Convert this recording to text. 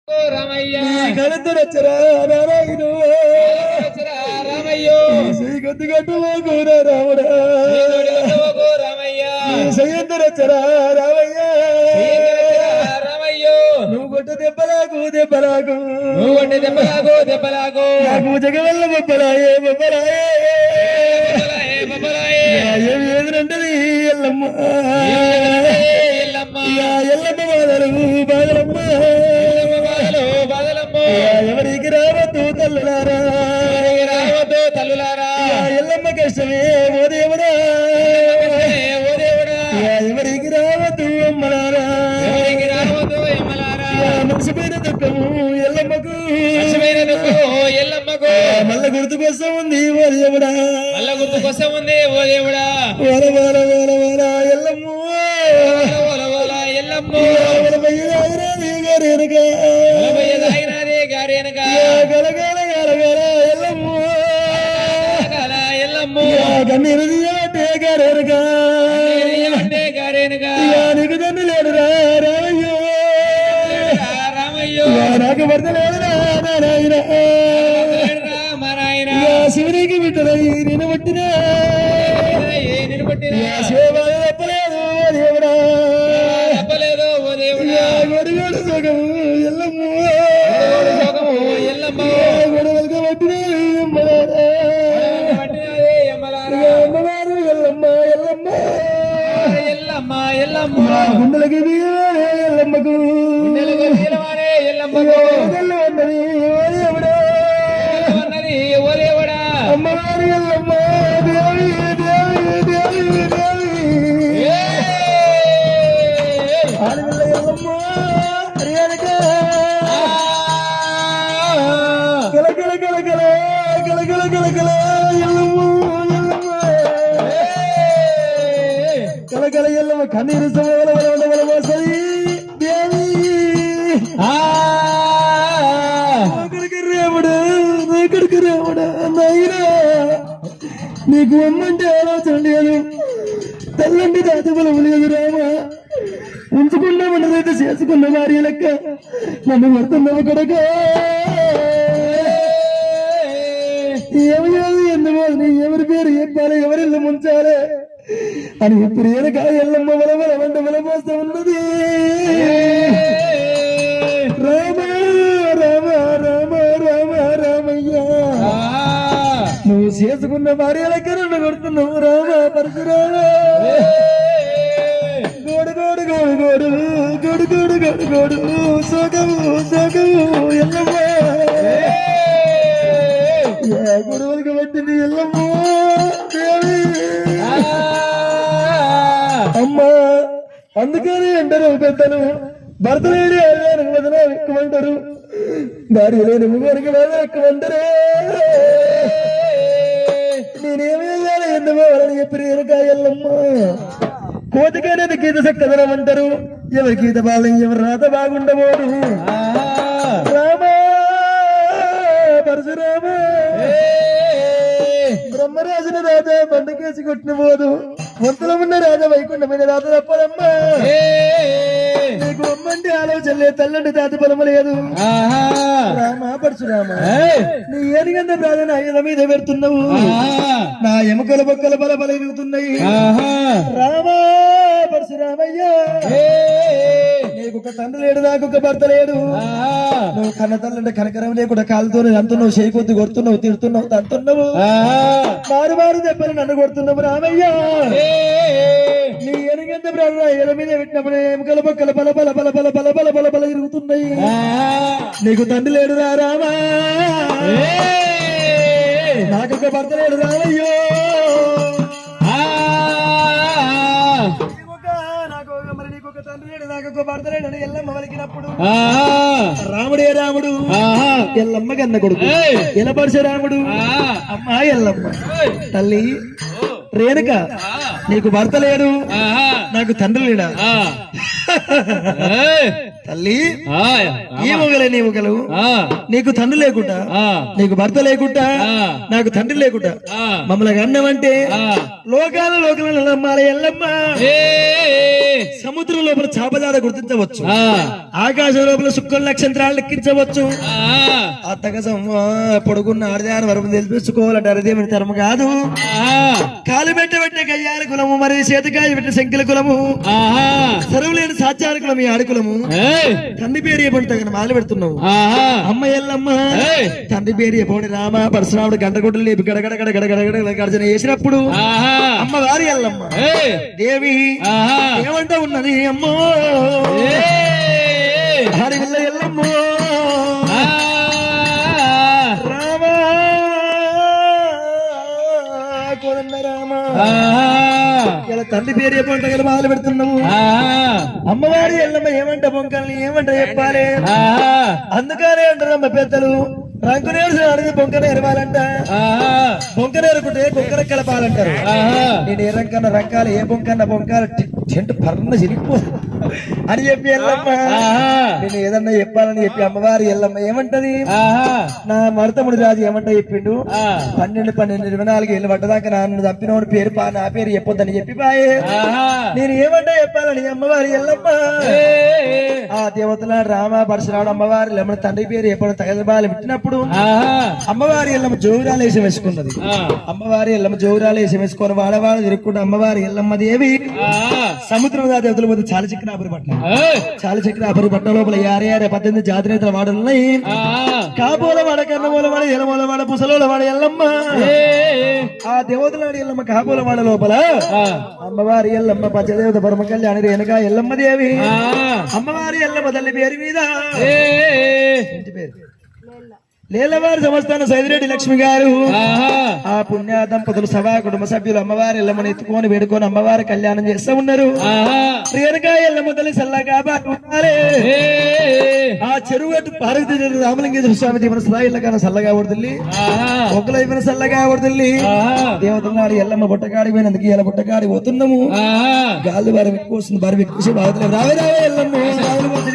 రామయ్య కలుతురచ్చరా నారాయణ రామయ్యో శ్రీగద్దు గట్టుకోర రాముడా రామయ్య సయ్యద్దురచ్చరా రామయ్య రామయ్యో నువ్వు కొట్ట దెబ్బలాగు దెబ్బలాగు నువ్వు కొట్టే దెబ్బలాగో దెబ్బలాగో నాకు జగవల్ల బొబ్బలాయే బొబ్బలాయే ఏమిటంటది ఎల్లమ్మ ఎల్లమ్మ ఎల్లమ్మ బాధలు బాధలమ్మ బాదలమ్మ ఎవరికి రావద్దు తల్లులారా రావద్దు తల్లులారా ఎల్లమ్మ కష్టమే ఓ దేవుడా ఓ దేవుడా ఎవరికి రావద్దు అమ్మలారా ఎవరికి రావద్దు ఎమ్మలారా మనసుపైన దుఃఖము ఎల్లమ్మకు లక్ష్మైన దుఃఖము ఎల్లమ్మకు మళ్ళా గుర్తుకొస్తా ఉంది ఓ దేవుడా మల్ల గుర్తుకొస్తా ఉంది ఓ దేవుడా వల వల వల వల ఎల్లమ్మ ఓల ఓల ఎల్లమ్మ గారేనక నలభయ్య దాగినాదే గారేనక గలగల గలగల ఎల్లమ్మ కాల ఎల్లమ్మ కన్నీరు తీయబట్టే గారేనక అంటే గారేనక నీకు తండ్రి లేడురా రామయ్యో రామయ్యో నాకు భర్త లేడురా నారాయణ రామరాయణ శివునికి బిడ్డలై నేను పట్టినా నేను పట్టిన శివబాధ తప్పలేదు దేవుడా తప్పలేదు ఓ దేవుడా గొడుగోడు సగము ఎల్లమ్మ శోకము ఎల్లమ్మ గొడవలుగా పట్టిన పట్టినదే ఎమ్మలారా అమ్మవారు ఎల్లమ్మ ఎల్లమ్మ ఎల్లమ్మ ఎల్లమ్మ గుండెలకి ఎల్లమ్మకు నెలకు నీలవారే ఎల్లమ్మకు గుండెలు ఉన్నది ఓ దేవుడా ఉన్నది ఓ దేవుడా అమ్మవారు ఎల్లమ్మ దేవి దేవి దేవి దేవి ఆడపిల్ల ఎల్లమ్మ హరియాణక గల గల గల గల గల గల గల గల ఎల్లమ్మ ఎల్లమ్మ గల గల ఎల్లమ్మ కన్నీరు సమవల వల వల వల వసరి దేవి నాకడికి రాముడా నాయనా నీకు అమ్మంటే ఆలోచన లేదు తల్లంటి దాతబలం లేదు రామా ఉంచుకున్నా ఉన్నదైతే చేసుకున్న భార్య లెక్క నన్ను పడుతున్నావు కొడక ఏమయ్యాదు ఎందుకో నీ ఎవరి పేరు చెప్పాలి ఎవరిల్లు ముంచాలి అని ఇప్పుడు ఏనక ఎల్లమ్మ వలవల వంట వలపోస్తా ఉన్నది రామ రామ రామ రామ రామయ్య నువ్వు చేసుకున్న భార్య లెక్క నన్ను కొడుతున్నావు రామ పరశురామ గోడు గోడు గోడు గోడు గోడు గోడు గోడు గోడు సోగము సోగము ఎల్లమ్మ గొడవలకు పట్టింది ఎల్లమ్మ దేవి అమ్మా అందుకని అంటారు పెద్దలు భర్త లేని ఆదాయానికి వదన ఎక్కువంటారు భార్య లేని ముగ్గురికి వదన ఎక్కువంటారు నేనేమేయాలి ఎందుకు వాళ్ళని చెప్పి ఎల్లమ్మ కోతికనేది గీత చక్కదనం అంటారు ఎవరి గీత బాలం ఎవరి రాత బాగుండబోదు రామ పరశురామ బ్రహ్మరాజున రాజ బండకేసి కొట్టిన పోదు వంతులో ఉన్న రాజా వైకుంఠమైన రాత తప్పదమ్మా నీకు అమ్మంటే ఆలోచన లేదు తల్లంటి తాత బలము లేదు రామ పరశురామ నీ ఏనిగంత ప్రార్థన ఆయుధ మీద పెడుతున్నావు నా ఎముకల బొక్కల బల బల ఎరుగుతున్నాయి రామ పరశురామయ్యా నీకు ఒక తండ్రి లేడు నాకు ఒక భర్త లేడు నువ్వు కన్న తల్లంటే కనకరం లేకుండా కాలుతో అంటున్నావు చేకొద్ది కొడుతున్నావు తిడుతున్నావు తంతున్నావు మారు మారు దెబ్బలు నన్ను కొడుతున్నావు రామయ్యా నీ ఎనిగంత ప్రార్థన ఆయుధ మీద పెట్టినప్పుడు ఎముకల బొక్కల బల బల బల బల బల బల బల బల ఎరుగుతున్నాయి నీకు తండ్రి లేడు రా రామా నాకొక భర్త లేడు రామయ్యో మరి నీకొక తండ్రి లేడు నాకొక భర్త లేడు అని ఎల్లమ్మ వలికినప్పుడు రాముడే రాముడు ఎల్లమ్మ కన్న కొడుకు ఎలపరిచే రాముడు అమ్మా ఎల్లమ్మ తల్లి రేణుక నీకు భర్త లేడు నాకు తండ్రి లేడా ఏయ్. తల్లి ఆ, ఈ మొగలే నీ మొగలు ఆ, నీకు తండ్రి లేకుండా ఆ, నీకు భర్త లేకుండా నాకు తండ్రి లేకుండా ఆ, మమ్మల్ని అన్నమంటే ఆ. లోకాల నమ్మల ఎల్లమ్మ ఏయ్. సముద్రం లోపల చాపదార గుర్తించవచ్చు ఆ, ఆకాశం లోపల శుక్ల నక్షత్రాలు లెక్కించవచ్చు ఆ, ఆ తగసం పొడుగున్న ఆడదాని వరకు తెలిపించుకోవాలంటే అదేమి తరమ కాదు ఆ, కాలు పెట్టబెట్టే గయ్యాల కులము మరి చేతకాయ పెట్టిన శంకిల కులము ఆహా. సరువు లేని సాచార కులము ఈ ఆడుకులము ఏయ్. తండ్రి పేరు చెప్పండి తగిన మాలు పెడుతున్నావు ఆహా. అమ్మ ఎల్లమ్మ ఏయ్. తండ్రి పేరు చెప్పండి రామ పరశురాముడు గంటగొడ్డలు లేపి గడగడ గర్జన చేసినప్పుడు ఆహా. అమ్మ వారి ఎల్లమ్మ ఏయ్. దేవి ఆహా. ఏమంటా ఉన్నది అమ్మో ఏయ్. హరి విల్ల ఎల్లమ్మ ఆ. రామ కోదండ రామ ఆహా. ఇలా తండ్రి పేరు చెప్పండి తగిన మాలు పెడుతున్నావు ఆహా. అమ్మవారి ఎల్లమ్మ ఏమంట బొంకల్ని ఏమంట చెప్పాలి ఆహా. అందుకనే అంటారమ్మ పెద్దలు రంగునేరు అడిగి బొంకన ఎరవాలంట ఆహా. బొంకనేరుకుంటే బొంకన కలపాలంటారు ఆహా. నేను ఏ రంకన్న రంకాలు ఏ బొంకన్న బొంకాలు చెంటు పర్ణ చిరిగిపో అని చెప్పి ఎల్లమ్మ ఆహా. నేను ఏదన్నా చెప్పాలని చెప్పి అమ్మవారి ఎల్లమ్మ ఏమంటది ఆహా. నా మరుతముడు రాజు ఏమంట చెప్పిండు ఆ. 12 ఏళ్ళు పడ్డదాకా నన్ను చంపినోడు పేరు నా పేరు చెప్పొద్దని చెప్పి బాయే ఆహా. నేను ఏమంటా చెప్పాలని అమ్మవారి ఎల్లమ్మ ఏయ్. ఆ దేవతల రామ పరశురాముడు అమ్మవారి ఎల్లమ్మ తండ్రి పేరు ఎప్పుడు తగదబాలు పెట్టినప్పుడు ఆహా. అమ్మవారి ఎల్లమ్మ జోగురాలు వేసి వేసుకున్నది ఆ. అమ్మవారి ఎల్లమ్మ జోగురాలు వేసి వేసుకొని వాడవాడు తిరుక్కుంటూ అమ్మవారి ఎల్లమ్మ దేవి ఆహా. సముద్రం దేవతల పోతే చాలా చక్ర ఆపరి పట్నం ఏయ్. చాలా చక్ర ఆపరి పట్నం లోపల 18 జాతినేతల వాడలున్నాయి ఆహా. కాపోల వాడ కన్నమూల వాడ ఎలమూల వాడ పుసలోల వాడ ఎల్లమ్మ ఏయ్. ఆ దేవతలాడి ఎల్లమ్మ కాపోల వాడ లోపల ఆ. అమ్మవారి ఎల్లమ్మ పంచదేవత పరమ కళ్యాణి రేణుక ఎల్లమ్మ దేవి ఆ. అమ్మవారి ఎల్లమ్మ తల్లి పేరు మీద ఏయ్. ఇంటి పేరు లేలవారి సంస్థాన సైదిరెడ్డి లక్ష్మి గారు ఆహా. ఆ పుణ్య దంపతులు సభా కుటుంబ సభ్యులు అమ్మవారి ఎల్లమ్మని ఎత్తుకొని వేడుకొని అమ్మవారి కళ్యాణం చేస్తూ ఉన్నారు ఆహా. రేణుక ఎల్లమ్మ తల్లి సల్లగా బాగుండాలి ఏయ్. ఆ చెరువు అటు పార్వతీ రామలింగేశ్వర స్వామి దీవన సదాయిల్లగాన సల్లగా పడుతుంది ఆహా. ఒక్కల ఇవన సల్లగా పడుతుంది ఆహా. దేవతలాడి ఎల్లమ్మ బుట్టగాడి పోయినందుకు ఇలా బుట్టగాడి పోతున్నాము ఆహా. గాలి వారం ఎక్కువ వస్తుంది వారం ఎక్కువ రావే రావే ఎల్లమ్మ